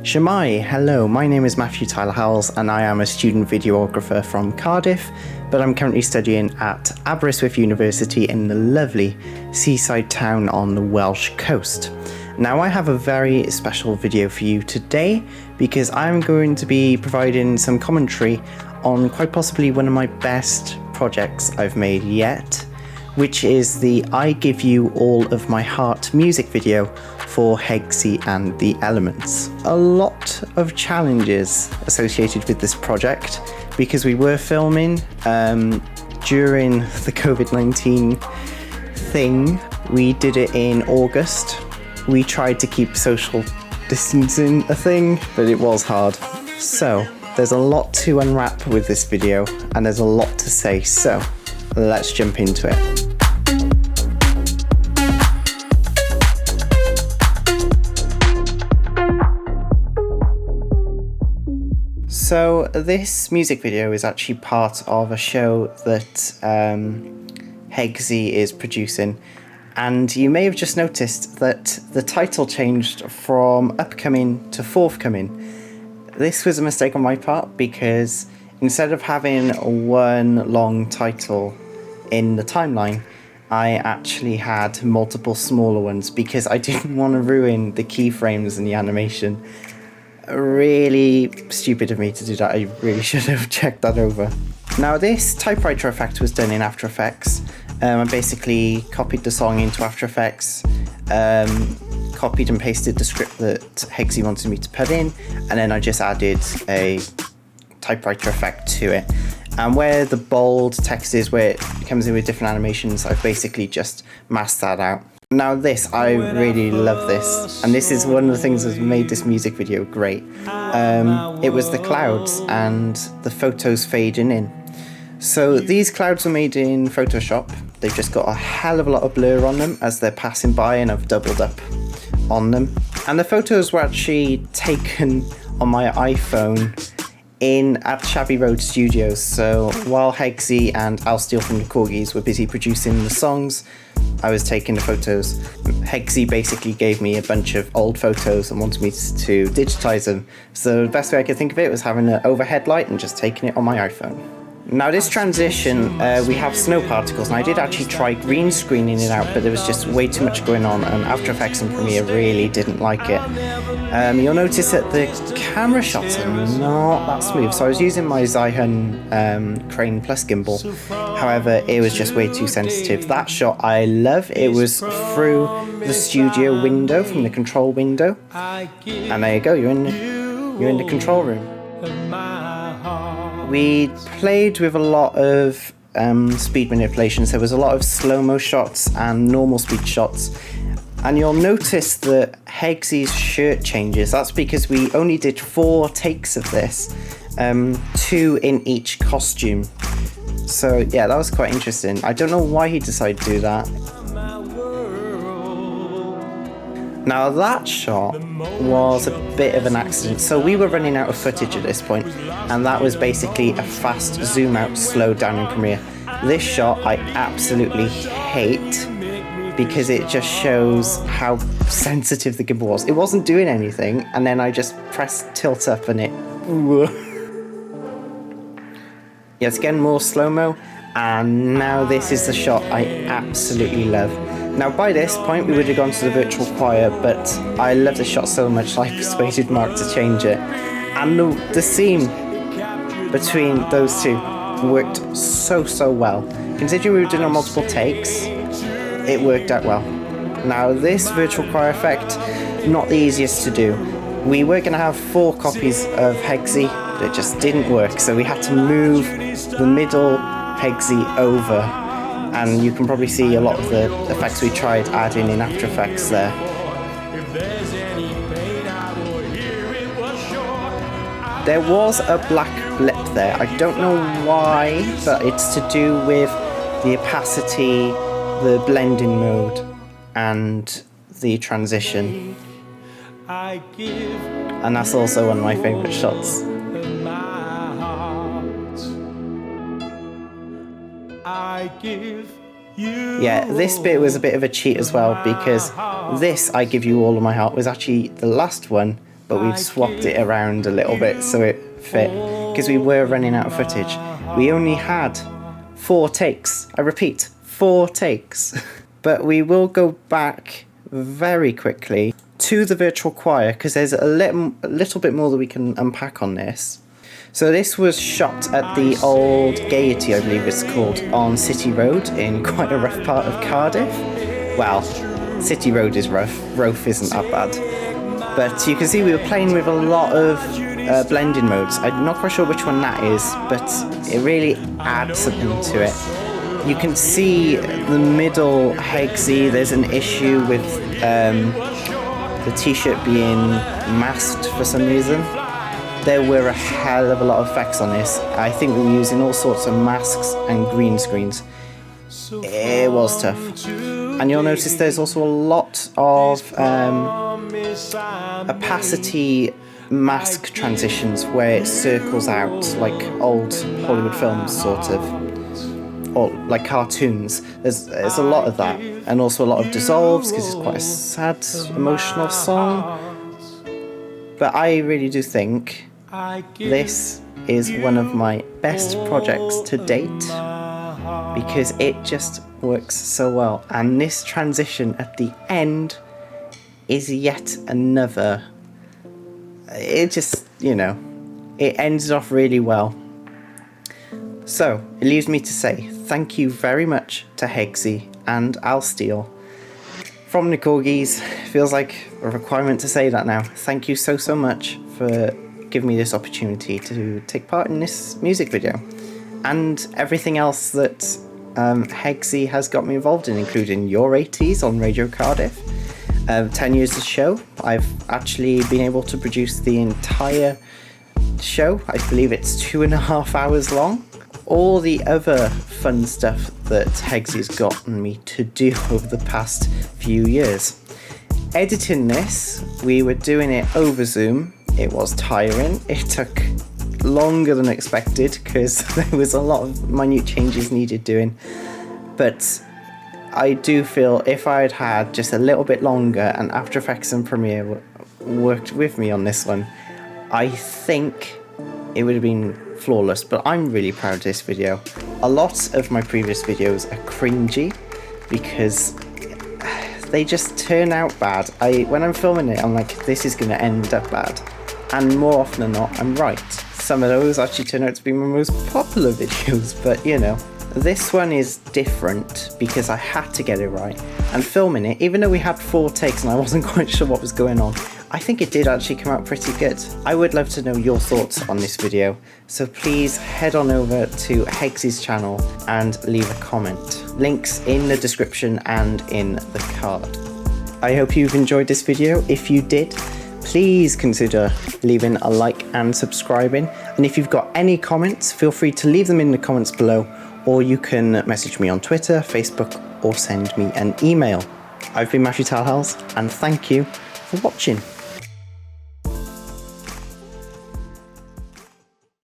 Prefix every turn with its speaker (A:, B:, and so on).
A: Shemai, hello, my name is Matthew Tyler-Howells and I am a student videographer from Cardiff, but I'm currently studying at Aberystwyth University in the lovely seaside town on the Welsh coast. Now I have a very special video for you today because I'm going to be providing some commentary on quite possibly one of my best projects I've made yet, which is the I Give You All of My Heart music video for Hegsy and The Elements. A lot of challenges associated with this project because we were filming during the COVID-19 thing. We did it in August. We tried to keep social distancing a thing, but it was hard. So there's a lot to unwrap with this video and there's a lot to say, so let's jump into it. So this music video is actually part of a show that Hegsy is producing, and you may have just noticed that the title changed from upcoming to forthcoming. This was a mistake on my part because instead of having one long title in the timeline, I actually had multiple smaller ones because I didn't want to ruin the keyframes and the animation. Really stupid of me to do that. I really should have checked that over. Now this typewriter effect was done in After Effects. I basically copied the song into After Effects, copied and pasted the script that Hegsy wanted me to put in, and then I just added a typewriter effect to it. And where the bold text is, where it comes in with different animations, I've basically just masked that out. Now this, I really love this, and this is one of the things that made this music video great. It was the clouds and the photos fading in. So these clouds were made in Photoshop. They've just got a hell of a lot of blur on them as they're passing by, and I've doubled up on them. And the photos were actually taken on my iPhone at Shabby Road Studios. So while Hegsy and Steele from the Corgis were busy producing the songs, I was taking the photos. Hegsy basically gave me a bunch of old photos and wanted me to digitize them. So the best way I could think of it was having an overhead light and just taking it on my iPhone. Now this transition, we have snow particles, and I did actually try green screening it out, but there was just way too much going on, and After Effects and Premiere really didn't like it. You'll notice that the camera shots are not that smooth, so I was using my Zyhun Crane Plus gimbal. However, it was just way too sensitive. That shot I love. It was through the studio window, from the control window, and there you go. You're in the control room. We played with a lot of speed manipulations. There was a lot of slow-mo shots and normal speed shots. And you'll notice that Hegsy's shirt changes. That's because we only did 4 takes of this, 2 in each costume. So yeah, that was quite interesting. I don't know why he decided to do that. Now that shot was a bit of an accident. So we were running out of footage at this point, and that was basically a fast zoom out, slow down in Premiere. This shot I absolutely hate because it just shows how sensitive the gimbal was. It wasn't doing anything, and then I just pressed tilt up and it... Yeah, it's getting more slow-mo, and now this is the shot I absolutely love. Now by this point we would have gone to the virtual choir, but I love the shot so much I persuaded Mark to change it. And the scene between those two worked so well. Considering we were doing on multiple takes, it worked out well. Now this virtual choir effect, not the easiest to do. We were going to have 4 copies of Hegsy, but it just didn't work, so we had to move the middle Hegsy over. And you can probably see a lot of the effects we tried adding in After Effects there. There was a black blip there. I don't know why, but it's to do with the opacity, the blending mode, and the transition. And that's also one of my favourite shots. Yeah, this bit was a bit of a cheat as well, because this I Give You All of My Heart was actually the last one but we've swapped it around a little bit so it fit, because we were running out of footage. We only had 4 takes. I repeat, 4 takes. But we will go back very quickly to the virtual choir, because there's a little bit more that we can unpack on this. So this was shot at the old Gaiety, I believe it's called, on City Road in quite a rough part of Cardiff. Well, City Road is rough, Rofe isn't that bad. But you can see we were playing with a lot of blending modes. I'm not quite sure which one that is, but it really adds something to it. You can see the middle Hegsy, there's an issue with the t-shirt being masked for some reason. There were a hell of a lot of effects on this. I think we were using all sorts of masks and green screens. It was tough. And you'll notice there's also a lot of opacity mask transitions where it circles out like old Hollywood films, sort of, or like cartoons. There's a lot of that, and also a lot of dissolves because it's quite a sad, emotional song. But I really do think this is one of my best projects to date, because it just works so well. And this transition at the end is yet another. It just, you know, it ends off really well. So it leaves me to say thank you very much to Hegsy and Steele. From the Corgis, feels like a requirement to say that now. Thank you so much for giving me this opportunity to take part in this music video. And everything else that Hegsy has got me involved in, including Your 80s on Radio Cardiff. 10 years of show. I've actually been able to produce the entire show. I believe it's 2.5 hours long. All the other fun stuff that Hegsy's gotten me to do over the past few years. Editing this, we were doing it over Zoom. It was tiring. It took longer than expected because there was a lot of minute changes needed doing. But I do feel if I had had just a little bit longer and After Effects and Premiere worked with me on this one, I think it would have been flawless. But I'm really proud of this video. A lot of my previous videos are cringy because they just turn out bad. When I'm filming it, I'm like, this is going to end up bad. And more often than not, I'm right. Some of those actually turn out to be my most popular videos, but you know. This one is different because I had to get it right. And filming it, even though we had 4 takes and I wasn't quite sure what was going on, I think it did actually come out pretty good. I would love to know your thoughts on this video, so please head on over to Hegsy's channel and leave a comment. Links in the description and in the card. I hope you've enjoyed this video. If you did, please consider leaving a like and subscribing. And if you've got any comments, feel free to leave them in the comments below, or you can message me on Twitter, Facebook, or send me an email. I've been Matthew Tyler-Howells, and thank you for watching.